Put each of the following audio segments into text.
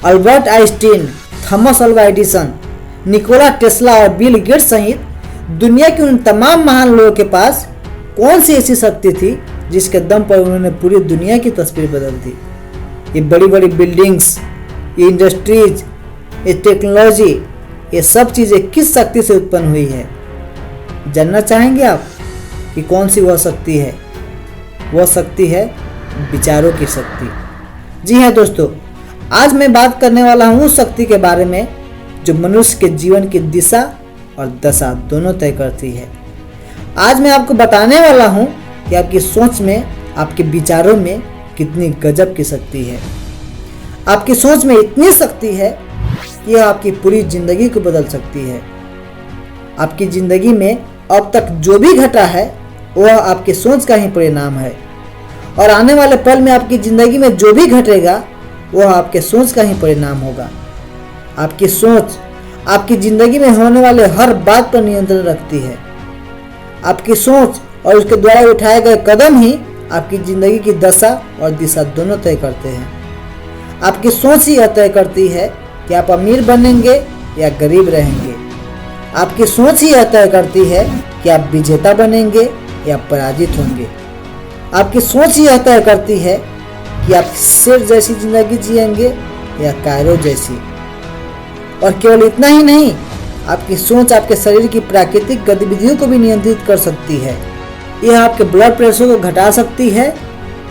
Albert Einstein, Thomas Alva Edison, Nikola Tesla और Bill Gates सहित दुनिया के उन तमाम महान लोगों के पास कौन सी ऐसी शक्ति थी जिसके दम पर उन्होंने पूरी दुनिया की तस्वीर बदल दी। ये बड़ी बड़ी बिल्डिंग्स, ये इंडस्ट्रीज, ये टेक्नोलॉजी, ये सब चीज़ें किस शक्ति से उत्पन्न हुई है? जानना चाहेंगे आप कि कौन सी वह शक्ति है? वह शक्ति है विचारों की शक्ति। जी हाँ दोस्तों, आज मैं बात करने वाला हूँ उस शक्ति के बारे में जो मनुष्य के जीवन की दिशा और दशा दोनों तय करती है। आज मैं आपको बताने वाला हूँ कि आपकी सोच में, आपके विचारों में कितनी गजब की शक्ति है। आपकी सोच में इतनी शक्ति है कि यह आपकी पूरी जिंदगी को बदल सकती है। आपकी जिंदगी में अब तक जो भी घटा है वह आपकी सोच का ही परिणाम है, और आने वाले पल में आपकी जिंदगी में जो भी घटेगा वह आपके सोच का ही परिणाम होगा। आपकी सोच आपकी जिंदगी में होने वाले हर बात पर नियंत्रण रखती है। आपकी सोच और उसके द्वारा उठाए गए कदम ही आपकी जिंदगी की दशा और दिशा दोनों तय करते हैं। आपकी सोच ही यह तय करती है कि आप अमीर बनेंगे या गरीब रहेंगे। आपकी सोच ही यह तय करती है कि आप विजेता बनेंगे या पराजित होंगे। आपकी सोच ही यह तय करती है कि आप शेर जैसी जिंदगी जिएंगे या कायरो जैसी। और केवल इतना ही नहीं, आपकी सोच आपके शरीर की प्राकृतिक गतिविधियों को भी नियंत्रित कर सकती है। यह आपके ब्लड प्रेशर को घटा सकती है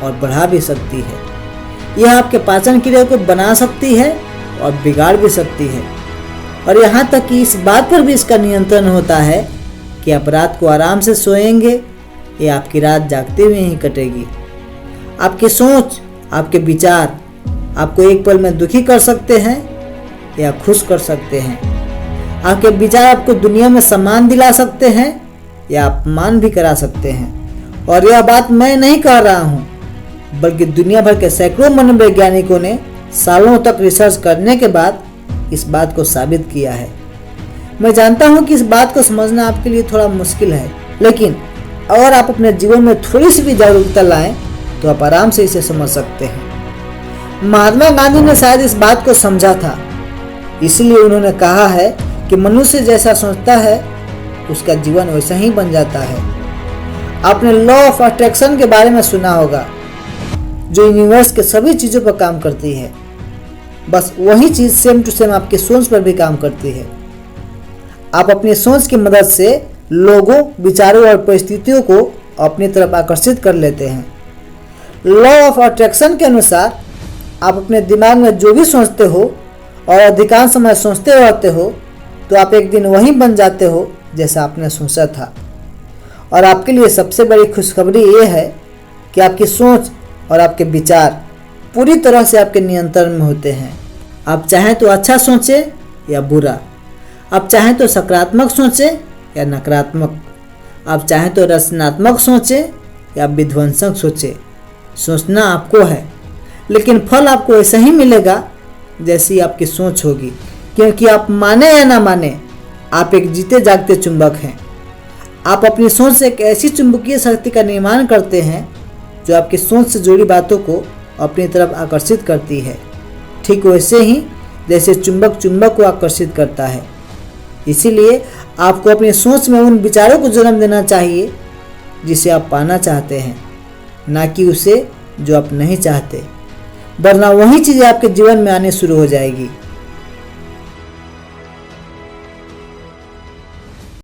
और बढ़ा भी सकती है। यह आपके पाचन क्रिया को बना सकती है और बिगाड़ भी सकती है। और यहाँ तक कि इस बात पर भी इसका नियंत्रण होता है कि आप रात को आराम से सोएंगे या आपकी रात जागते हुए ही कटेगी। आपकी सोच, आपके विचार आपको एक पल में दुखी कर सकते हैं या खुश कर सकते हैं। आपके विचार आपको दुनिया में सम्मान दिला सकते हैं या अपमान भी करा सकते हैं। और यह बात मैं नहीं कह रहा हूँ, बल्कि दुनिया भर के सैकड़ों मनोवैज्ञानिकों ने सालों तक रिसर्च करने के बाद इस बात को साबित किया है। मैं जानता हूँ कि इस बात को समझना आपके लिए थोड़ा मुश्किल है, लेकिन अगर आप अपने जीवन में थोड़ी सी भी जागरूकता लाएं तो आप आराम से इसे समझ सकते हैं। महात्मा गांधी ने शायद इस बात को समझा था, इसलिए उन्होंने कहा है कि मनुष्य जैसा सोचता है उसका जीवन वैसा ही बन जाता है। आपने लॉ ऑफ अट्रैक्शन के बारे में सुना होगा, जो यूनिवर्स के सभी चीज़ों पर काम करती है। बस वही चीज़ सेम टू सेम आपकी सोच पर भी काम करती है। आप अपनी सोच की मदद से लोगों, विचारों और परिस्थितियों को अपनी तरफ आकर्षित कर लेते हैं। लॉ ऑफ अट्रैक्शन के अनुसार आप अपने दिमाग में जो भी सोचते हो और अधिकांश समय सोचते रहते हो, तो आप एक दिन वही बन जाते हो जैसा आपने सोचा था। और आपके लिए सबसे बड़ी खुशखबरी ये है कि आपकी सोच और आपके विचार पूरी तरह से आपके नियंत्रण में होते हैं। आप चाहें तो अच्छा सोचें या बुरा, आप चाहें तो सकारात्मक सोचें या नकारात्मक, आप चाहें तो रचनात्मक सोचें या विध्वंसक सोचें। सोचना आपको है, लेकिन फल आपको ऐसा ही मिलेगा जैसी आपकी सोच होगी। क्योंकि आप माने या ना माने, आप एक जीते जागते चुंबक हैं। आप अपनी सोच से एक ऐसी चुंबकीय शक्ति का निर्माण करते हैं जो आपकी सोच से जुड़ी बातों को अपनी तरफ आकर्षित करती है, ठीक वैसे ही जैसे चुंबक चुंबक को आकर्षित करता है। इसीलिए आपको अपनी सोच में उन विचारों को जन्म देना चाहिए जिसे आप पाना चाहते हैं, ना कि उसे जो आप नहीं चाहते, वरना वही चीज़ें आपके जीवन में आने शुरू हो जाएगी।